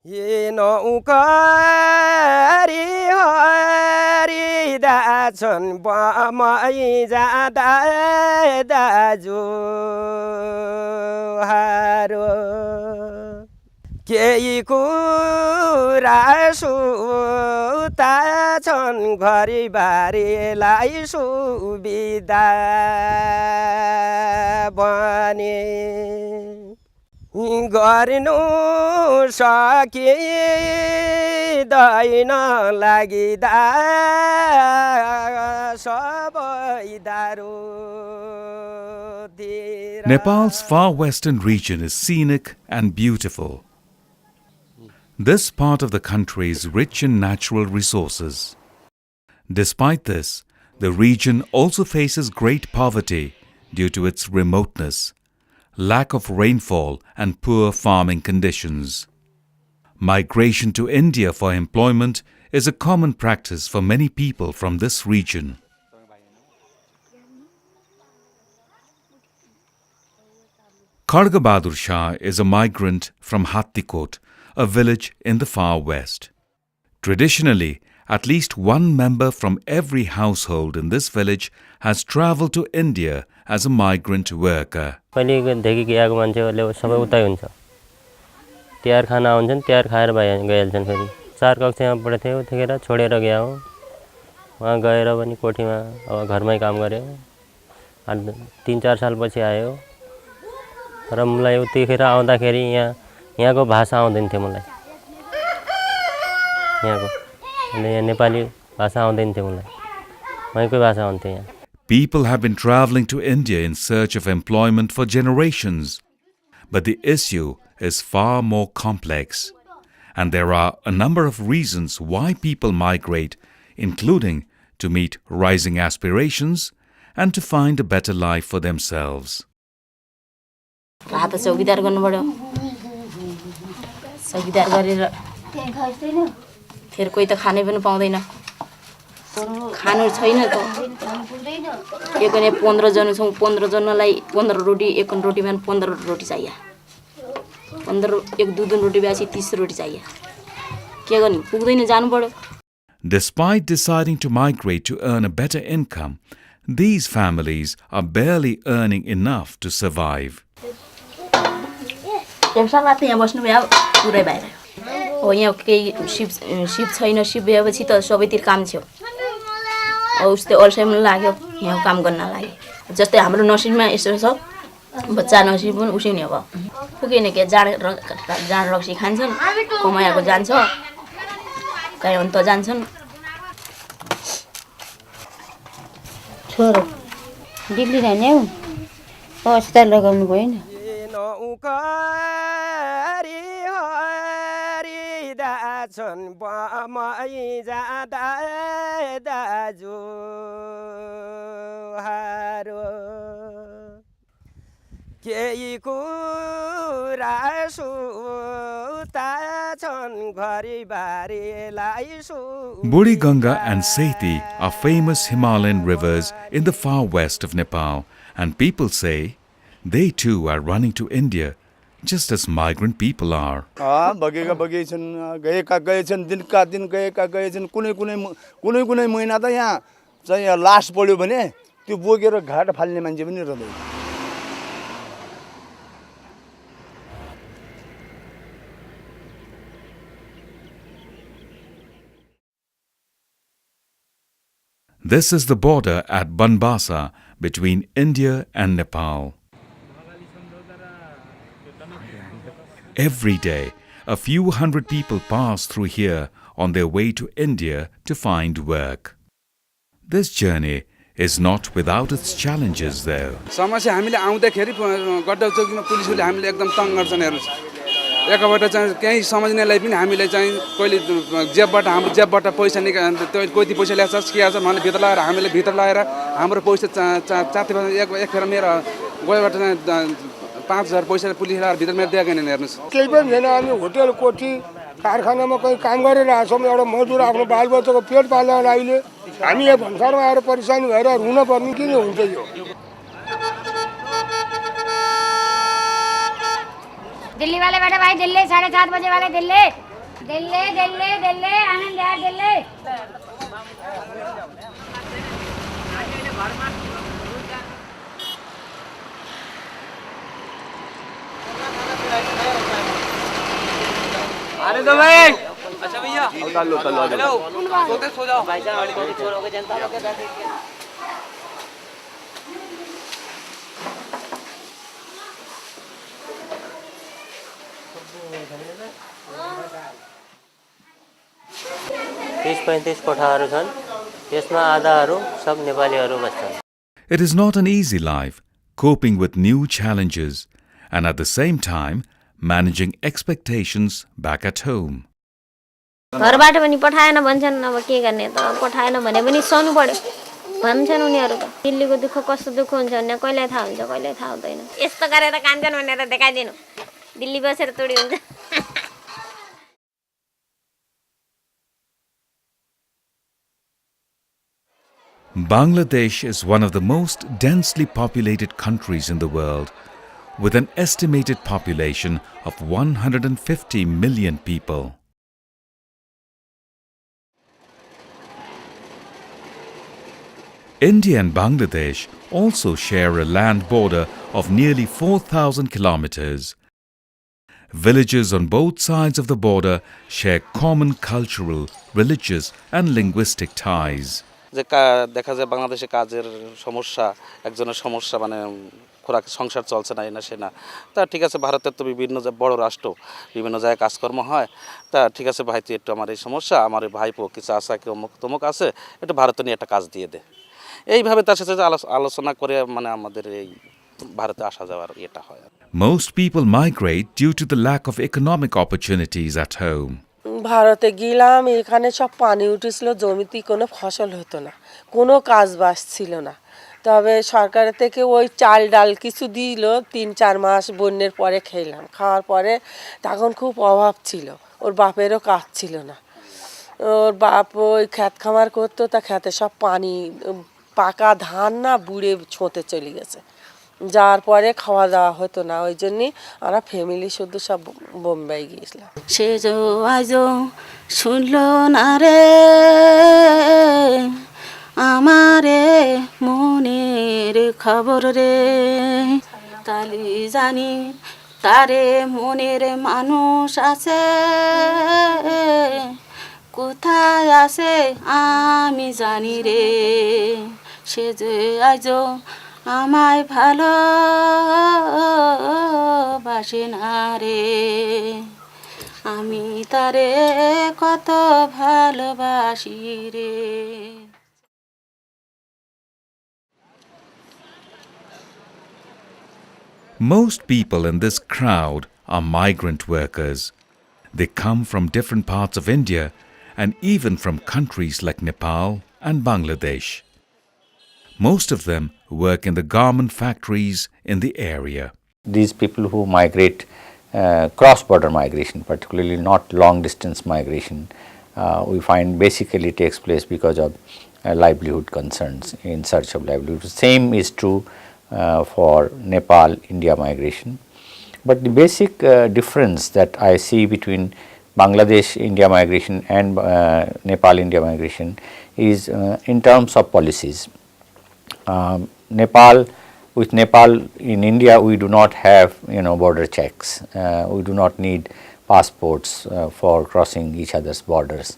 ये नौकरी हरिदा छन् बमै जाँदा दाजुहारो केही कुरा सुता छन् घरिबारीलाई सुविधा बने गर्नु सकिँदैन लागिदा सबै दारुतिर Nepal's far western region is scenic and beautiful. This part of the country is rich in natural resources. Despite this, the region also faces great poverty due to its remoteness, lack of rainfall and poor farming conditions. Migration to India for employment is a common practice for many people from this region. Kharga Bahadur Shah is a migrant from Hattikot, a village in the far west. Traditionally, at least one member from every household in this village has travelled to India as a migrant worker. पहिलेदेखि गएको मान्छेहरूले सबै उतै हुन्छ तिहार खाना आउँछन् तिहार खाएर गइहाल्छन् फेरि 4 कक्षामा पढ्थ्यो त्यतिखेर छोडेर गया हो वहाँ गएर पनि कोठीमा अब घरमै काम गरे 3-4 साल पछि आयो र मलाई उतिखेर आउँदाखेरि यहाँको भाषा आउँदैन थियो मलाई यहाँको नेपाली भाषा आउँदैन थियो मलाई वहीँको भाषा आउँथ्यो यहाँ. People have been travelling to India in search of employment for generations, but the issue is far more complex, and there are a number of reasons why people migrate, including to meet rising aspirations and to find a better life for themselves. रात चौकीदार गर्नु पर्यो चौकीदार गरेर फेरि कोही त खानै पनि पाउँदैन खानु छैन त एक ने 15 जना छौं 15 जनालाई 15 रोटी एक रोटीमा 15 रोटी चाहियो 15 एक दुध रोटी बेसी 30 रोटी चाहियो के गर्ने पुग्दैन जानु पर्यो. Despite deciding to migrate to earn a better income, these families are barely earning enough to survive. एक साल रात यहाँ बस्नु भयो पुरै भएर हो यहाँ केही शिप छैन शिप भएपछि त सबैतिर काम थियो उस्तै अल्छाइमा लाग्यो यहाँ काम गर्न लाग्यो जस्तै हाम्रो नसिबमा यसो छ बच्चा नसिब पनि उसै नि हो पुगेन के जाड रक्सी खान्छन् कमाएको जान्छ कहीँ अन्त जान्छन् छोरो डिग्री हैन अस्पताल लगाउनु भएन नौकरी हरिदा छन् बमै जाँदा दाजुहारो केही कुरा सुता छन् घरिबारीलाई Buri Ganga and Sethi are famous Himalayan rivers in the far west of Nepal, and people say they too are running to India, just as migrant people are. बगेका बगे छन् गएका गए छन् दिनका दिन गएका गए छन् कुनै कुनै महिना त यहाँ चाहिँ लास पड्यो भने त्यो बोकेर घाट फाल्ने मान्छे पनि रहदैन. This is the border at Banbasa between India and Nepal. Every day, a few hundred people pass through here on their way to India to find work. This journey is not without its challenges though. समस्या हामीले आउँदाखेरि गड्डा चौकीमा पुलिसले हामीले एकदम तंग गर्छन् हेर्नुस् एकबाट चाहिँ केही समझ्नेलाई पनि हामीले चाहिँ कहिले जेबबाट हाम्रो जेबबाट पैसा निकाल्न कति पैसा ल्याछ के आछ भने भित्र लगाएर हामीले भित्र लगाएर हाम्रो पैसा चाते एक फेर मेरो गएबाट 5000 पैसा पुलिस लगाएर भित्र मेरो दिएको हैन हेर्नुस् केही पनि छैन हामी होटल कोठी कारखानामा कहीं काम गरिरहेका छौं एउटा मजदुर आफ्नो बालबच्चाको पेट पाल्न लागि हामी यहाँ भन्सारमा आएर परेशानी भएर रुन पर्ने किन हुन्छ यो दिल्ली वाले बैठे भाई दिल्ली 7:30 बजे वाले दिल्ली दिल्ली दिल्ली दिल्ली आनंद यार दिल्ली आने दो भाई। अच्छा भैया उतार लो सोते सो जाओ भाई साहब गाड़ी छोड़ोगे जनता लोग के बैठे के। तीस 35 कोठाहरू छन् त्यसमा आधाहरू सब नेपालीहरू बस्छन् It is not an easy life, coping with new challenges and at the same time managing expectations back at home. घरबाट पनि पठाएन भन्छन् अब के गर्ने त पठाएन भने पनि सहनु पर्यो भन्छन् उनीहरू त दिल्लीको दुःख कस्तो दुःख हुन्छ भने कहिल्यै थाहा हुन्छ कहिल्यै थाहा हुँदैन यस्तो गरेर कान्छन् भनेर देखाइदिनु दिल्ली बसेर तोडी हुन्छ Bangladesh is one of the most densely populated countries in the world, with an estimated population of 150 million people. India and Bangladesh also share a land border of nearly 4,000 kilometers. Villages on both sides of the border share common cultural, religious and linguistic ties. যে দেখা যায় বাংলাদেশে কাজের সমস্যা একজনের সমস্যা মানে খোরাক সংসার চলছে না এনা সেনা তা ঠিক আছে ভারতের তো বিভিন্ন বড় রাষ্ট্র বিভিন্ন জায়গায় কাজকর্ম হয় তা ঠিক আছে ভাই তুই একটু আমার এই সমস্যা আমার এই ভাইপো কিছু আছে কি অমুক তমুক আছে একটু ভারতে নিয়ে একটা কাজ দিয়ে দে এইভাবে তার সাথে আলোচনা করে মানে আমাদের এই ভারতে আসা যাওয়ার এটা হয় Most people migrate due to the lack of economic opportunities at home. ভারতে গেলাম এখানে সব পানি উঠেছিল জমিতে কোনো ফসল হতো না কোনো কাজ বাস ছিল না তবে সরকারের থেকে ওই চাল ডাল কিছু দিল 3-4 মাস বন্যার পরে খেলাম খাওয়ার পরে তখন খুব অভাব ছিল ওর বাপেরও কাজ ছিল না ওর বাপ ওই ক্ষেত খামার করতো তা খেতে সব পানি পাকা ধান না বুড়ে ছোঁতে চলে গেছে যার পরে খাওয়া দাওয়া হতো না ওই জন্যই আমরা ফ্যামিলি শুধু সব বোম্বাই গিয়েছিলাম সে যো আজো শুনলো না রে আমারে মনের খবর রে তালি জানি তারে মনের মানুষ আছে কোথায় আছে আমি জানি রে সে যে আজো আমায় ভালোবাসে না রে আমি তারে কত ভালোবাসি রে Most people in this crowd are migrant workers. They come from different parts of India and even from countries like Nepal and Bangladesh. Most of them work in the garment factories in the area. These people who migrate, cross-border migration, particularly not long-distance migration, we find basically takes place because of livelihood concerns, in search of livelihood. Same is true for Nepal-India migration. But the basic difference that I see between Bangladesh-India migration and Nepal-India migration is in terms of policies. With Nepal in India we do not have border checks, we do not need passports for crossing each other's borders,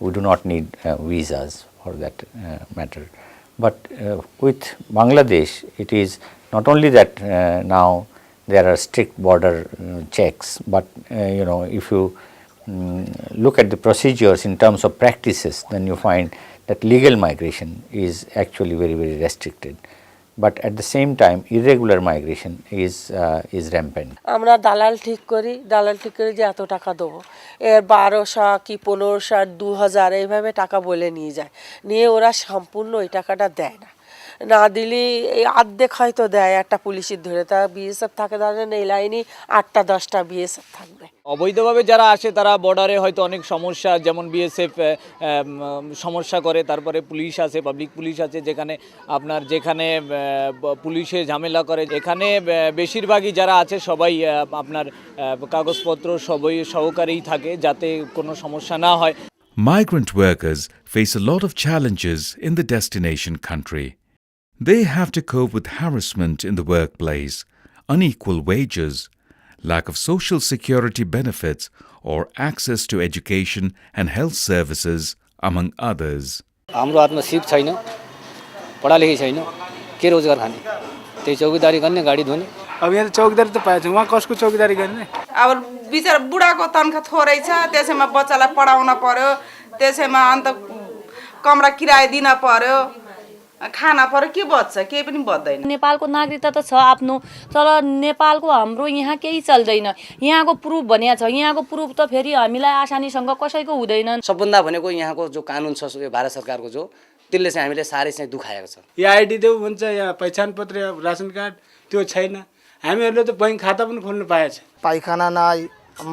we do not need visas for that matter. But with Bangladesh it is not only that now there are strict border checks, but if you look at the procedures in terms of practices, then you find that legal migration is actually very, very restricted. But at the same time, irregular migration is rampant. আমরা দালাল ঠিক করি যে এত টাকা দেবো এর 1200 কি 1500 2000 এইভাবে টাকা বলে নিয়ে যায় নিয়ে ওরা সম্পূর্ণ ওই টাকাটা দেয় না না দিলে এই অর্ধেক হয়তো দেয় একটা পুলিশের ধরে, তা বিএসএফ থাকে ধরেন এই লাইনে 8টা 10টা বিএসএফ থাকবে। অবৈধভাবে যারা আসে তারা বর্ডারে হয়তো অনেক সমস্যা, যেমন বিএসএফ সমস্যা করে, তারপরে পুলিশ আছে, পাবলিক পুলিশ আছে, যেখানে পুলিশে ঝামেলা করে। এখানে বেশিরভাগই যারা আছে সবাই আপনার কাগজপত্র সবই সহকারেই থাকে, যাতে কোনো সমস্যা না হয়। Migrant workers face a lot of challenges in the destination country. They have to cope with harassment in the workplace, unequal wages, lack of social security benefits, or access to education and health services, among others. हाम्रो हातमा SIP छैन, पढालेखी छैन, के रोजगार खाने? त्यही चौकीदारी गर्ने, गाडी धुने। अब यहाँ चौकीदारी त पाएछ, वहाँ कसको चौकीदारी गर्ने? अब बिचारा बुढाको तनखा थोरै छ, त्यसैमा बच्चालाई पढाउन पर्यो, त्यसैमा अन्त कमरा किराया दिन पर्यो, खाना पर्यो, के बच्छ? केही पनि बच्दैन। नेपालको नागरिकता त छ आफ्नो, तर नेपालको हाम्रो यहाँ केही चल्दैन। यहाँको प्रुफ भनिया छ, यहाँको प्रुफ त फेरि हामीलाई आसानीसँग कसैको हुँदैन। सबभन्दा भनेको यहाँको जो कानुन छ भारत सरकारको जो, त्यसले चाहिँ हामीले साह्रै चाहिँ दुखाएको छ। या आइडी देऊ भन्छ, या पहिचान पत्र, या रासन कार्ड, त्यो छैन। हामीहरूले त बैंक खाता पनि खोल्नु पाएछ। পায়খানা নাই,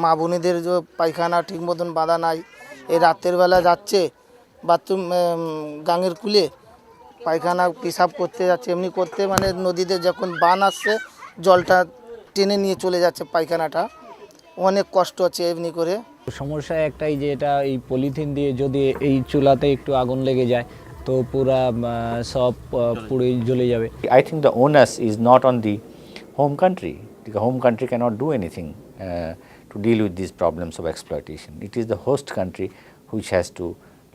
মা বোনেদের যে পায়খানা ঠিক মতন বাঁধা নাই, এই রাতের বেলা যাচ্ছে বাথরুম গাঙের কুলে পায়খানা পেশাব করতে যাচ্ছে, এমনি করতে মানে নদীতে যখন বান আসছে জলটা টেনে নিয়ে চলে যাচ্ছে পায়খানাটা, অনেক কষ্ট হচ্ছে এমনি করে। সমস্যা একটাই যে এটা এই পলিথিন দিয়ে যদি এই চুলাতে একটু আগুন লেগে যায় তো পুরা সব পুড়ে জ্বলে যাবে। I think the onus is not on the home country. The home country cannot do anything to deal with these problems of exploitation. It is the host country which has to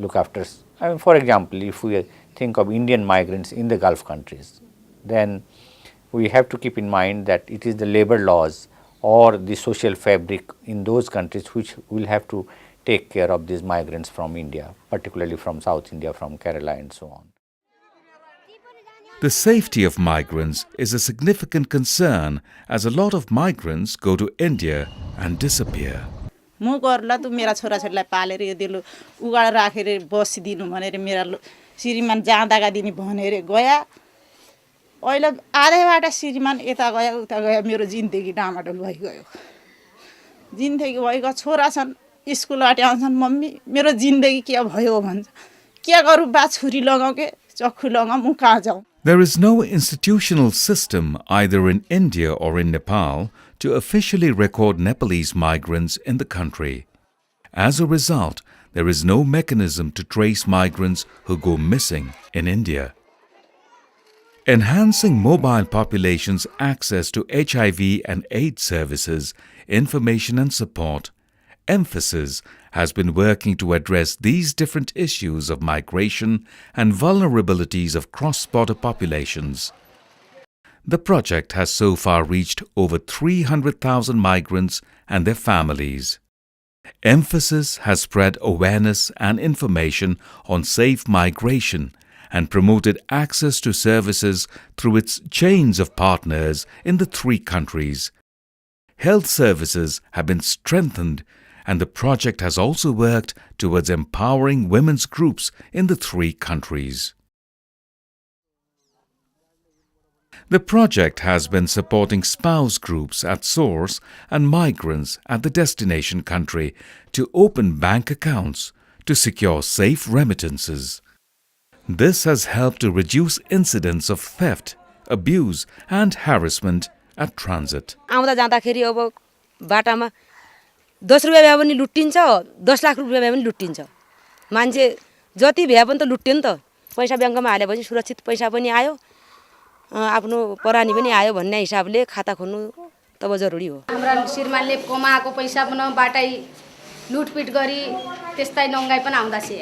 look after. I mean, for example, if we think of Indian migrants in the Gulf countries, then we have to keep in mind that it is the labor laws or the social fabric in those countries which will have to take care of these migrants from India, particularly from South India, from Kerala and so on. The safety of migrants is a significant concern as a lot of migrants go to India and disappear. म गर्ला त मेरा छोराछोरीलाई पालेर यो दिलो उगाड राखेर बसिदिनु भनेर मेरा श्रीमान जाँदाका दिनी भनेर गया। अहिले आधैबाट श्रीमान यता गयो उता गयो, मेरो जिन्दगी डामाडोल भइगयो। जिन्दगी भइगयो, छोरा छन् स्कुलबाट आउँछन्, मम्मी मेरो जिन्दगी के भयो भन्छ। के गरौँ बा, छुरी लगाऊ के चक्खु लगाऊ, म कहाँ जाउँ? There is no institutional system either in India or in Nepal to officially record Nepalese migrants in the country. As a result, there is no mechanism to trace migrants who go missing in India. Enhancing mobile populations' access to HIV and AIDS services, information and support, Emphasis has been working to address these different issues of migration and vulnerabilities of cross-border populations. The project has so far reached over 300,000 migrants and their families. Emphasis has spread awareness and information on safe migration and promoted access to services through its chains of partners in the 3 countries. Health services have been strengthened, and the project has also worked towards empowering women's groups in the 3 countries. The project has been supporting spouse groups at source and migrants at the destination country to open bank accounts to secure safe remittances. This has helped to reduce incidents of theft, abuse and harassment at transit. आउँदा जाँदाखेरि अब बाटामा 10 रुपैयाँ भए पनि लुट्टिन्छ, 10 लाख रुपैयाँ भए पनि लुट्टिन्छ। मान्छे जति भए पनि त लुट्यो नि त। पैसा ब्याङ्कमा हालेपछि सुरक्षित पैसा पनि आयो, आफ्नो परानी पनि आयो भन्ने हिसाबले खाता खोल्नु तब जरुरी हो। हाम्रा श्रीमानले कमाएको पैसा पनि बाटै लुटपिट गरी त्यस्तै नङ्गाई पनि आउँदा छे।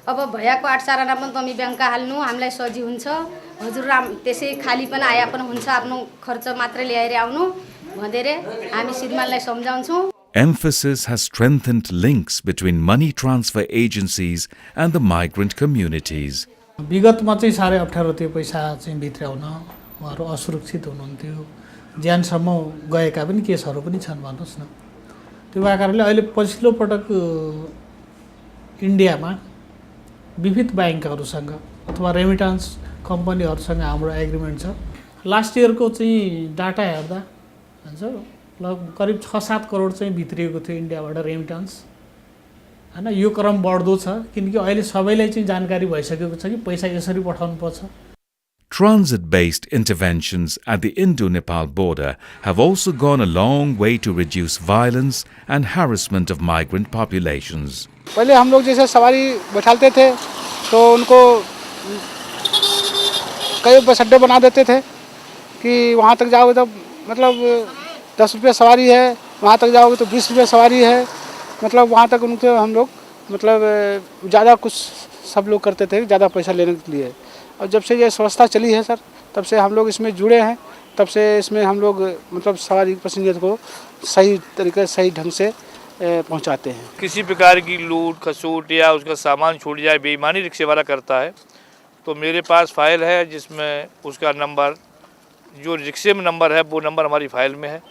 अब भयाको 8 साराना पनि तमी ब्याङ्कमा हाल्नु हामीलाई सजी हुन्छ। हजुर त्यसै खाली पनि आया पनि हुन्छ, आफ्नो खर्च मात्र ल्याएर आउनु भनेर हामी श्रीमानलाई सम्झाउँछौँ। Emphasis has strengthened links between money transfer agencies and the migrant communities. विगतमा चाहिँ साह्रै अप्ठ्यारो थियो पैसा चाहिँ भित्राउन, उहाँहरू असुरक्षित हुनुहुन्थ्यो, ज्यानसम्म गएका पनि केसहरू पनि छन् भन्नुहोस् न। त्यो भए कारणले अहिले पछिल्लो पटक इन्डियामा विविध ब्याङ्कहरूसँग अथवा रेमिटान्स कम्पनीहरूसँग हाम्रो एग्रिमेन्ट छ। लास्ट इयरको चाहिँ डाटा हेर्दा भन्छ करिब 6-7 करोड चाहिँ भित्रिएको थियो इन्डियाबाट रेमिटान्स हैन। यो क्रम बढ्दो छ किनकि अहिले सबैलाई चाहिँ जानकारी भइसकेको छ कि पैसा यसरी पठाउनु पर्छ। Transit-based interventions at the Indo-Nepal border have also gone a long way to reduce violence and harassment of migrant populations. पहले हम लोग जैसे सवारी बैठाते थे तो उनको कई बस अड्डे बना देते थे कि वहाँ तक जाओगे तो मतलब 10 रुपये सवारी है, वहाँ तक जाओगे तो 20 रुपये सवारी है, मतलब वहाँ तक उनको हम लोग मतलब ज़्यादा कुछ सब लोग करते थे ज़्यादा पैसा लेने के लिए। और जब से ये व्यवस्था चली है सर, तब से हम लोग इसमें जुड़े हैं, तब से इसमें हम लोग मतलब सवारी पैसेंजर को सही तरीके सही ढंग से पहुंचाते हैं। किसी प्रकार की लूट खसूट या उसका सामान छूट जाए, बेईमानी रिक्शे वाला करता है तो मेरे पास फाइल है जिसमें उसका नंबर, जो रिक्शे में नंबर है वो नंबर हमारी फाइल में है।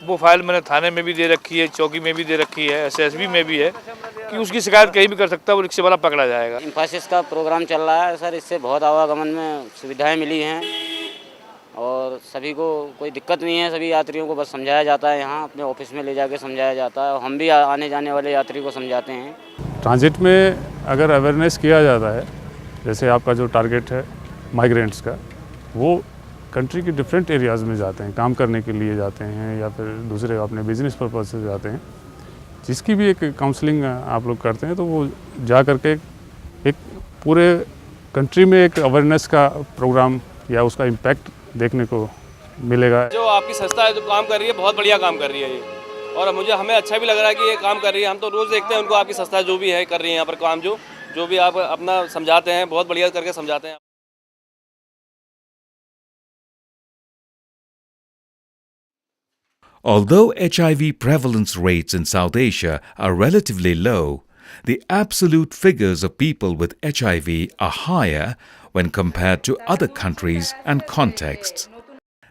वो फाइल मैंने थाने में भी दे रखी है, चौकी में भी दे रखी है, SSB में भी है कि उसकी शिकायत कहीं भी कर सकता है, वो रिक्शे वाला पकड़ा जाएगा। इंफोसिस का प्रोग्राम चल रहा है सर, इससे बहुत आवागमन में सुविधाएं मिली हैं और सभी को कोई दिक्कत नहीं है। सभी यात्रियों को बस समझाया जाता है, यहाँ अपने ऑफिस में ले जाके समझाया जाता है। हम भी आने जाने वाले यात्री को समझाते हैं। ट्रांजिट में अगर अवेयरनेस किया जाता है, जैसे आपका जो टारगेट है माइग्रेंट्स का, वो कंट्री के डिफरेंट एरियाज़ में जाते हैं, काम करने के लिए जाते हैं या फिर दूसरे अपने बिजनेस पर्पज से जाते हैं, जिसकी भी एक काउंसलिंग आप लोग करते हैं तो वो जा करके एक पूरे कंट्री में एक अवेयरनेस का प्रोग्राम या उसका इम्पैक्ट देखने को मिलेगा। जो आपकी संस्था है जो काम कर रही है, बहुत बढ़िया काम कर रही है ये, और हमें अच्छा भी लग रहा है कि ये काम कर रही है। हम तो रोज़ देखते हैं उनको, आपकी संस्था जो भी है कर रही है यहाँ पर काम, जो भी आप अपना समझाते हैं, बहुत बढ़िया करके समझाते हैं। Although HIV prevalence rates in South Asia are relatively low, the absolute figures of people with HIV are higher when compared to other countries and contexts.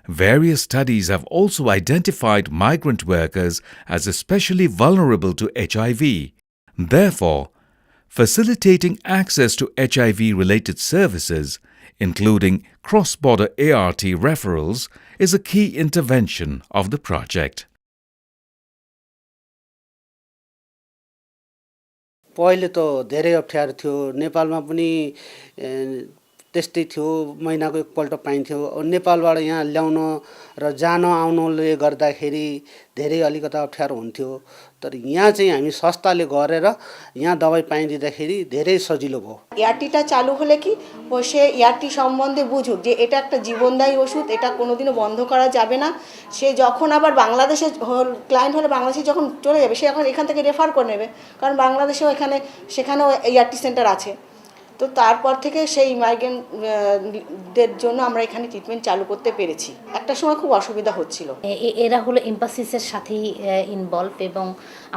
Various studies have also identified migrant workers as especially vulnerable to HIV. Therefore, facilitating access to HIV-related services, including cross-border ART referrals, is a key intervention of the project. पहिले त धेरै अप्ठ्यारो थियो, नेपालमा पनि त्यस्तै थियो, महिनाको एकपल्ट पाइन्थ्यो। नेपालबाट यहाँ ल्याउन र जान आउनले गर्दाखेरि धेरै अलिकता अप्ठ्यारो हुन्थ्यो, तर यहाँ चाहिँ हामी संस्थाले गरेर यहाँ दबाई पाइदिँदाखेरि धेरै सजिलो भयो। এআরটিটা চালু হলে কি ও সে এআরটি সম্বন্ধে বুঝুক যে এটা একটা জীবনদায়ী ওষুধ, এটা কোনোদিনও বন্ধ করা যাবে না। সে যখন আবার বাংলাদেশে ক্লায়েন্ট হলে বাংলাদেশে যখন চলে যাবে, সে এখন এখান থেকে রেফার করে নেবে, কারণ বাংলাদেশেও সেখানেও এআরটি সেন্টার আছে। তো তারপর থেকে সেই মাইগ্রেন্টদের জন্য আমরা এখানে ট্রিটমেন্ট চালু করতে পেরেছি। একটা সময় খুব অসুবিধা হচ্ছিল। এরা হলো এমপাসিসের সাথেই ইনভলভ, এবং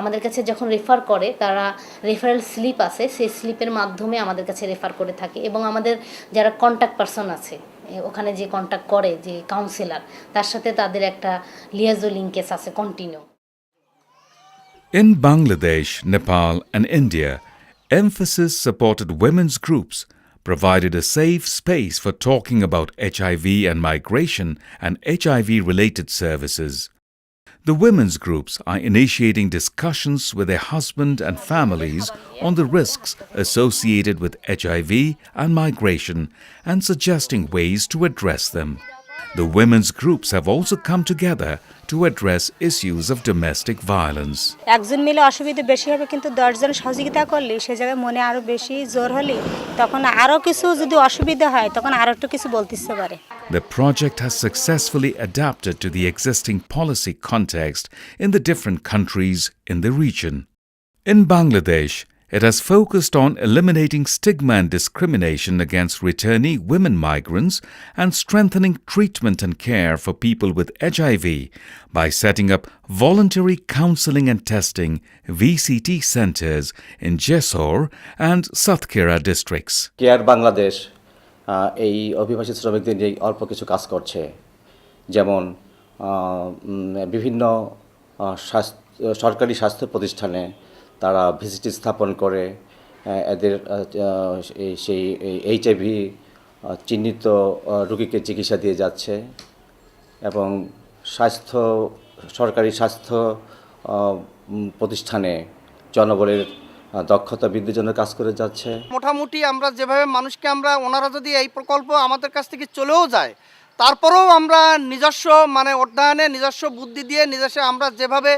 আমাদের কাছে যখন রেফার করে তারা রেফারেল স্লিপ আছে, সেই স্লিপের মাধ্যমে আমাদের কাছে রেফার করে থাকে। এবং আমাদের যারা কন্ট্যাক্ট পারসন আছে, ওখানে যে কন্ট্যাক্ট করে যে কাউন্সিলর, তার সাথে তাদের একটা লিয়াজো লিঙ্কেজ আছে continue. In Bangladesh, Nepal and India, Emphasis supported women's groups, provided a safe space for talking about HIV and migration and HIV-related services. The women's groups are initiating discussions with their husband and families on the risks associated with HIV and migration and suggesting ways to address them. The women's groups have also come together to address issues of domestic violence. একজন মিলে অসুবিধা বেশি হবে, কিন্তু 10 জন সহযোগিতা করলে সে জায়গায় মনে আরো বেশি জোর হলে তখন আরো কিছু যদি অসুবিধা হয় তখন আরো একটু কিছু বলতেছে পারে। The project has successfully adapted to the existing policy context in the different countries in the region. In Bangladesh, it has focused on eliminating stigma and discrimination against returnee women migrants and strengthening treatment and care for people with HIV by setting up voluntary counseling and testing VCT centers in Jessore and Satkhira districts. Care Bangladesh এই অভিবাসী শ্রমিকদের নিয়ে অল্প কিছু কাজ করছে, যেমন বিভিন্ন সরকারি স্বাস্থ্য প্রতিষ্ঠানে তারা ভিসিটি স্থাপন করে এদের সেই HIV চিহ্নিত রোগীকে চিকিৎসা দিয়ে যাচ্ছে এবং সরকারি স্বাস্থ্য প্রতিষ্ঠানে জনবলের দক্ষতা বৃদ্ধির জন্য কাজ করে যাচ্ছে। মোটামুটি আমরা যেভাবে মানুষকে আমরা ওনারা যদি এই প্রকল্প আমাদের কাছ থেকে চলেও যায় তারপরেও আমরা নিজস্ব মানে অধ্যয়নে নিজস্ব বুদ্ধি দিয়ে নিজস্ব আমরা যেভাবে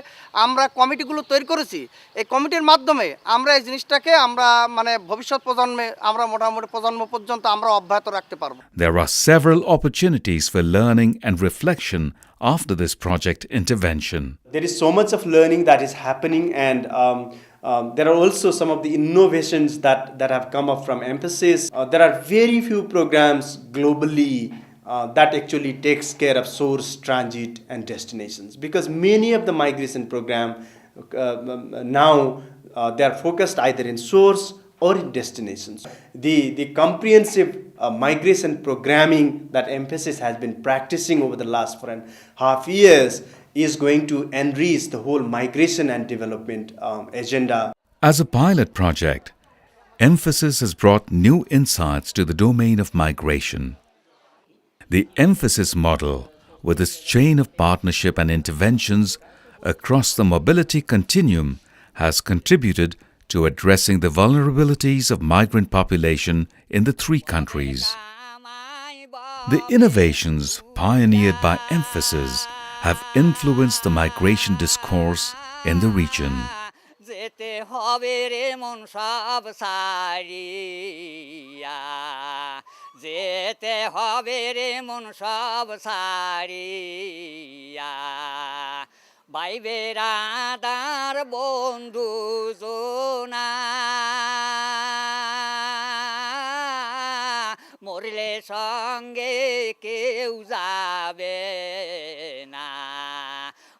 আমরা কমিটিগুলো তৈরি করেছি এই কমিটির মাধ্যমে আমরা এই জিনিসটাকে আমরা মানে ভবিষ্যৎ প্রজন্মে আমরা মোটামুটি প্রজন্ম পর্যন্ত আমরা অব্যাহত রাখতে পারবো। There are several opportunities for learning and reflection after this project intervention. There is so much of learning that is happening, and there are also some of the innovations that have come up from Mphasis. There are very few programs globally that actually takes care of source, transit and destinations, because many of the migration program now they are focused either in source or in destinations. The comprehensive migration programming that Mphasis has been practicing over the last 4.5 years is going to enrich the whole migration and development agenda. As a pilot project, Mphasis has brought new insights to the domain of migration. The Mphasis model, with its chain of partnership and interventions across the mobility continuum, has contributed to addressing the vulnerabilities of migrant population in the 3 countries. The innovations pioneered by Mphasis have influenced the migration discourse in the region. যেতে হবে রে মন সব সারিয়া, যেতে হবে রে মন সব সারিয়া, ভাই বেরাদার বন্ধু জোনা, মরলে সঙ্গে কেউ যাবে না,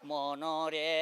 মনরে